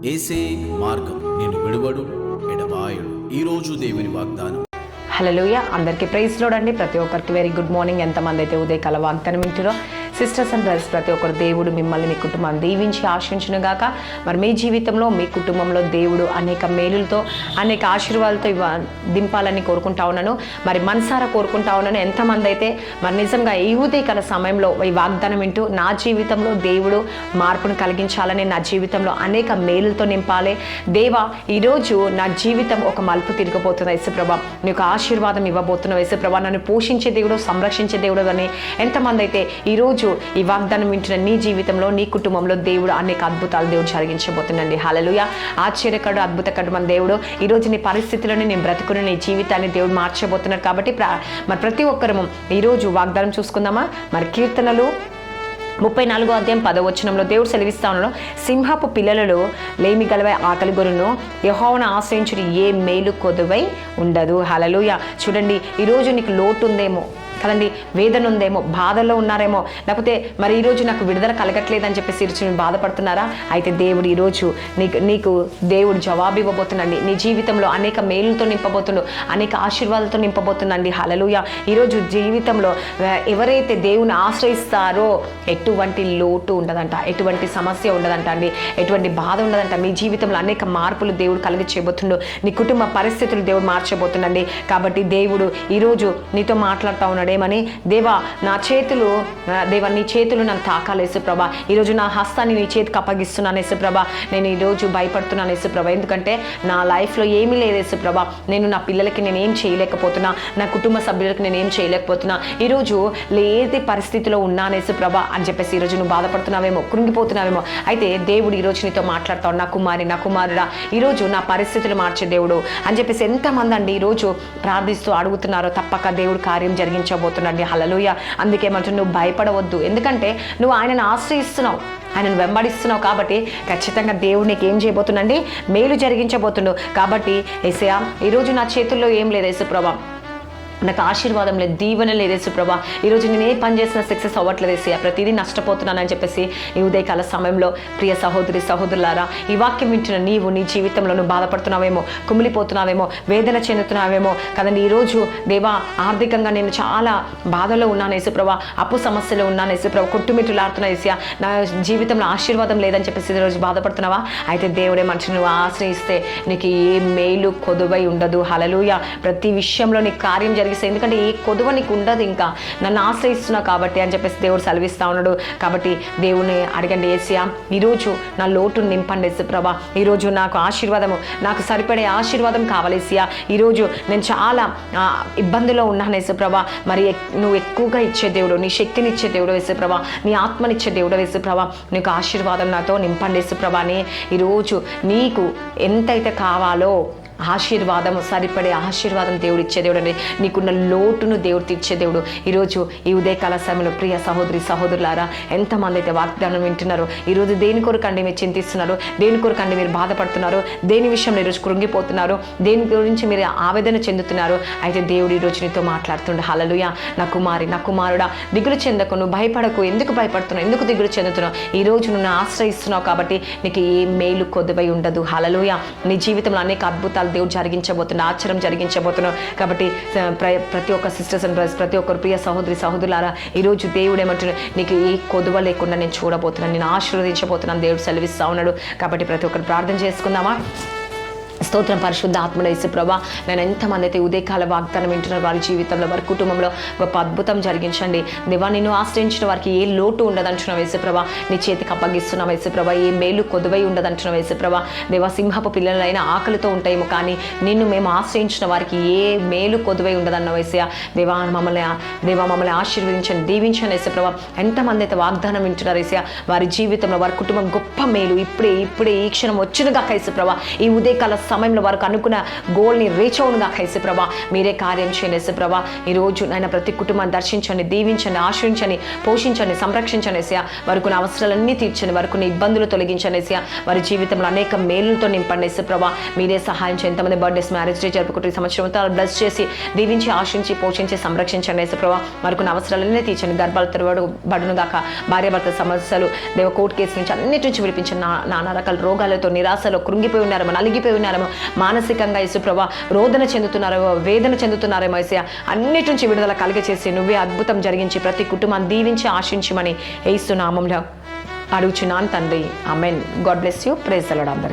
ఏసే మార్గం నేను విడువడు ఎడబాయడు. ఈరోజు దేవుని వాగ్దానం. హల్లెలూయా. అందరికీ ప్రైజ్ లోడ్ అండి. ప్రతి ఒక్కరికి వెరీ గుడ్ మార్నింగ్. ఎంతమంది అయితే ఉదయకాల వాగ్దానం వింటారో సిస్టర్స్ అండ్ బ్రదర్స్, ప్రతి ఒక్కరు దేవుడు మిమ్మల్ని మీ కుటుంబాన్ని దీవించి ఆశించును గాక. మరి మీ జీవితంలో మీ కుటుంబంలో దేవుడు అనేక మేలులతో అనేక ఆశీర్వాదాలతో దింపాలని కోరుకుంటా ఉన్నాను. మరి మనసారా కోరుకుంటా ఉన్నాను. ఎంతమంది అయితే మరి నిజంగా ఈ ఉదయకాల సమయంలో ఈ వాగ్దానం వింటూ నా జీవితంలో దేవుడు మార్పును కలిగించాలని, నా జీవితంలో అనేక మేలులతో నింపాలి, దేవా ఈరోజు నా జీవితం ఒక మలుపు తిరగబోతున్న యేసుప్రభా, నీకు ఆశీర్వాదం ఇవ్వబోతున్న యేసుప్రభా, నన్ను పోషించే దేవుడు, సంరక్షించే దేవుడు అని ఎంతమంది అయితే ఈరోజు ఈ వాగ్దానం వింటున్న నీ జీవితంలో నీ కుటుంబంలో దేవుడు అనేక అద్భుతాలు దేవుడు జరిగించబోతుందండి. హల్లెలూయా. ఆశ్చర్యకరుడు, అద్భుతకరుడు మన దేవుడు. ఈరోజు నీ పరిస్థితులను నీ బ్రతుకుని నీ జీవితాన్ని దేవుడు మార్చబోతున్నారు. కాబట్టి మరి ప్రతి ఒక్కరము ఈరోజు వాగ్దానం చూసుకుందామా. మరి కీర్తనలు 34వ అధ్యాయం 10వ వచనంలో దేవుడు సెలవిస్తా ఉన్నాడు, సింహపు పిల్లలలో లేమి గలవై ఆకలి గొరును, యెహోవాను ఆశ్రయించుడి ఏ మేలు కొదువై ఉండదు. హల్లెలూయా. చూడండి, ఈరోజు నీకు లోటు ఉందేమో కదండి, వేదన ఉందేమో, బాధల్లో ఉన్నారేమో, లేకపోతే మరి ఈరోజు నాకు విడుదల కలగట్లేదని చెప్పేసి ఈరోజు మీరు బాధపడుతున్నారా? అయితే దేవుడు ఈరోజు నీకు దేవుడు జవాబు ఇవ్వబోతుందండి. నీ జీవితంలో అనేక మేలులతో నింపబోతుండు, అనేక ఆశీర్వాదాలతో నింపబోతుందండి. హల్లెలూయా. ఈరోజు జీవితంలో ఎవరైతే దేవుని ఆశ్రయిస్తారో ఎటువంటి లోటు ఉండదంట, ఎటువంటి సమస్య ఉండదంట అండి, ఎటువంటి బాధ ఉండదంట. మీ జీవితంలో అనేక మార్పులు దేవుడు కలిగి చేయబోతుండు, నీ కుటుంబ పరిస్థితులు దేవుడు మార్చబోతుండండి. కాబట్టి దేవుడు ఈరోజు నీతో మాట్లాడుతూ ఉన్నాడు ఏమని, దేవా నా చేతులు, దేవా నీ చేతులు నన్ను తాకాలి యేసుప్రభా, ఈరోజు నా హస్తాన్ని నీ చేతికి అప్పగిస్తున్నాను యేసుప్రభా, నేను ఈరోజు భయపడుతున్నాను యేసుప్రభా, ఎందుకంటే నా లైఫ్లో ఏమీ లేదు యేసుప్రభా, నేను నా పిల్లలకి నేనేం చేయలేకపోతున్నా, నా కుటుంబ సభ్యులకి నేనేం చేయలేకపోతున్నా, ఈరోజు లేది పరిస్థితిలో ఉన్నాను యేసుప్రభా అని చెప్పేసి ఈరోజు నువ్వు బాధపడుతున్నావేమో, కృంగిపోతున్నావేమో. అయితే దేవుడు ఈరోజు నీతో మాట్లాడతావు, నా కుమారి నా కుమారుడా, ఈరోజు నా పరిస్థితులు మార్చే దేవుడు అని చెప్పేసి ఎంతమంది అండి ఈరోజు ప్రార్థిస్తూ అడుగుతున్నారో తప్పక దేవుడు కార్యం జరిగించబోతున్నాడు. హల్లెలూయా. అందుకేమంటే నువ్వు భయపడవద్దు, ఎందుకంటే నువ్వు ఆయనను ఆశ్రయిస్తున్నావు, ఆయనను వెంబడిస్తున్నావు. కాబట్టి ఖచ్చితంగా దేవుడు నీకు ఏం చేయబోతుందండి, మేలు జరిగించబోతుండు. కాబట్టి యేసయ్యా ఈరోజు నా చేతుల్లో ఏం లేదు యేసుప్రభా, నాకు ఆశీర్వాదం లేదు, దీవెన లేదు యేసుప్రభా, ఈరోజు నేను ఏ పని చేసినా సక్సెస్ అవ్వట్లేదు యేసయ్యా, ప్రతిదీ నష్టపోతున్నానని చెప్పేసి ఈ ఉదయకాల సమయంలో ప్రియ సహోదరి సహోదరులారా, ఈ వాక్యం వింటున్న నీవు నీ జీవితంలో నువ్వు బాధపడుతున్నావేమో, కుమిలిపోతున్నావేమో, వేదన చెందుతున్నావేమో కదండి. ఈరోజు దేవా ఆర్థికంగా నేను చాలా బాధలో ఉన్నాను యేసుప్రభా, అప్పు సమస్యలో ఉన్నాను యేసుప్రభా, కొట్టుమిట్టులాడుతున్నా యేసయ్యా, నా జీవితంలో ఆశీర్వాదం లేదని చెప్పేసి ఈరోజు బాధపడుతున్నావా? అయితే దేవుడే మనిషి నువ్వు ఆశ్రయిస్తే నీకు ఏ మేలు కొదువై ఉండదు. హల్లెలూయా. ప్రతి విషయంలో నీకు కార్యం జరిగిస్తే, ఎందుకంటే ఏ కొదువ నీకు ఉండదు, ఇంకా నన్ను ఆశ్రయిస్తున్నావు కాబట్టి అని చెప్పేసి దేవుడు సెలవిస్తా ఉన్నాడు. కాబట్టి దేవుని అడగండి, యేసయ్యా ఈరోజు నా లోటును నింపండి యేసుప్రభా, ఈరోజు నాకు ఆశీర్వాదము, నాకు సరిపడే ఆశీర్వాదం కావాలి యేసయ్యా, ఈరోజు నేను చాలా ఇబ్బందిలో ఉన్నాను యేసుప్రభా, మరి నువ్వు ఎక్కువగా ఇచ్చే దేవుడు, నీ శక్తిని ఇచ్చే దేవుడు యేసుప్రభా, నీ ఆత్మనిచ్చే దేవుడు యేసుప్రభా, నీకు ఆశీర్వాదం నాతో నింపండి యేసుప్రభా అని ఈరోజు నీకు ఎంతైతే కావాలో ఆశీర్వాదము, సరిపడే ఆశీర్వాదం దేవుడు ఇచ్చే దేవుడు అండి. నీకున్న లోటును దేవుడు తీర్చే దేవుడు. ఈరోజు ఈ ఉదయకాల సమయంలో ప్రియ సహోదరి సహోదరులారా, ఎంతమంది అయితే వాగ్దానం వింటున్నారు, ఈరోజు దేని కొరకండి మీరు చింతిస్తున్నారు, దేని కొరకండి మీరు బాధపడుతున్నారు, దేని విషయంలో ఈరోజు కృంగిపోతున్నారు, దేని గురించి మీరు ఆవేదన చెందుతున్నారు, అయితే దేవుడు ఈరోజు నీతో మాట్లాడుతుండే. హల్లెలూయా. నా కుమారి నా కుమారుడా, దిగులు చెందకు, నువ్వు భయపడకు. ఎందుకు భయపడుతున్నావు, ఎందుకు దిగులు చెందుతున్నావు? ఈరోజు నువ్వు ఆశ్రయిస్తున్నావు కాబట్టి నీకు ఏ మేలు కొద్దుపై ఉండదు. హల్లెలూయా. నీ జీవితంలో అనేక అద్భుతాలు దేవుడు జరిగించబోతున్నా, ఆశ్చర్యం జరిగించబోతున్నావు. కాబట్టి ప్రతి ఒక్క సిస్టర్స్ అండ్ బ్రదర్స్, ప్రతి ఒక్కరు ప్రియ సహోదరి సహోదరులారా, ఈరోజు దేవుడు ఏమంటున్నాడు, నీకు ఏ కొదువ లేకుండా నేను చూడబోతున్నాను, నేను ఆశీర్వదించబోతున్నాను దేవుడు సెలవిస్తా ఉన్నాడు. కాబట్టి ప్రతి ఒక్కరు ప్రార్థన చేసుకుందామా. స్తోత్రం పరిశుద్ధ ఆత్మలో యేసుప్రభా, నేను ఎంతమంది అయితే ఉదయకాల వాగ్దానం వింటున్నారు, వారి జీవితంలో వారి కుటుంబంలో గొప్ప అద్భుతం జరిగించండి దేవా. నిన్ను ఆశ్రయించిన వారికి ఏ లోటు ఉండదంటున్నావు యేసుప్రభా, నీ చేతికి అప్పగిస్తున్నావు యేసుప్రభా, ఏ మేలు కొదువై ఉండదంటున్నావు యేసుప్రభా. దేవా సింహపు పిల్లలైనా ఆకలితో ఉంటాయేమో, కానీ నిన్ను మేము ఆశ్రయించిన వారికి ఏ మేలు కొదువై ఉండదన్నావు యేసయ్యా. దేవా మమ్మల్ని ఆశీర్వదించండి, దీవించండి యేసుప్రభా. ఎంతమంది అయితే వాగ్దానం వింటున్నారు యేసయ్యా, వారి జీవితంలో వారి కుటుంబం గొప్ప మేలు ఇప్పుడే ఈ క్షణం వచ్చినగాక యేసుప్రభా. ఈ ఉదయకాల సమయంలో వారికి అనుకున్న గోల్ని రీచ్ అవునుగా యేసుప్రభా. మీరే కార్యం చేయండి యేసుప్రభా. ఈరోజు నాయన ప్రతి కుటుంబాన్ని దర్శించండి, దీవించండి, ఆశ్రయించండి, పోషించండి, సంరక్షించండి ఏసయ్యా. వారికి ఉన్న అవసరాలన్నీ తీర్చండి, వారికి ఉన్న ఇబ్బందులు తొలగించండి ఏసయ్యా. వారి జీవితంలో అనేక మేలులతో నింపండి యేసుప్రభా. మీరే సహాయం చేయండి. ఎంతమంది బర్త్డేస్, మ్యారేజ్ డే జరుపుకుంటూ ఈ సంవత్సరం అంతా బ్లెస్ చేసి దీవించి, ఆశించి, పోషించి, సంరక్షించండి యేసుప్రభా. వారికి ఉన్న అవసరాలన్నీ తీర్చండి. గర్భాలు తెరవబడును గాక. భార్యాభర్త సమస్యలు దేవ కోర్టు కేసు నుంచి అన్నిటి నుంచి విడిపించండి. నానా రకాల రోగాలతో, నిరాశలో కృంగిపోయి ఉన్నారేమో, నలిగిపోయి ఉన్నారేమో, మానసికంగా యేసుప్రభా రోదన చెందుతున్నారేమో, వేదన చెందుతున్నారేమో యేసయ్యా. అన్నిటి నుంచి విడుదల కలిగచేసి నువ్వే అద్భుతం జరిగించి ప్రతి కుటుంబాన్ని దీవించి ఆశించమని యేసు నామములో అడుగుచున్నాను తండ్రి. Amen. God bless you. Praise the Lord అందరికీ.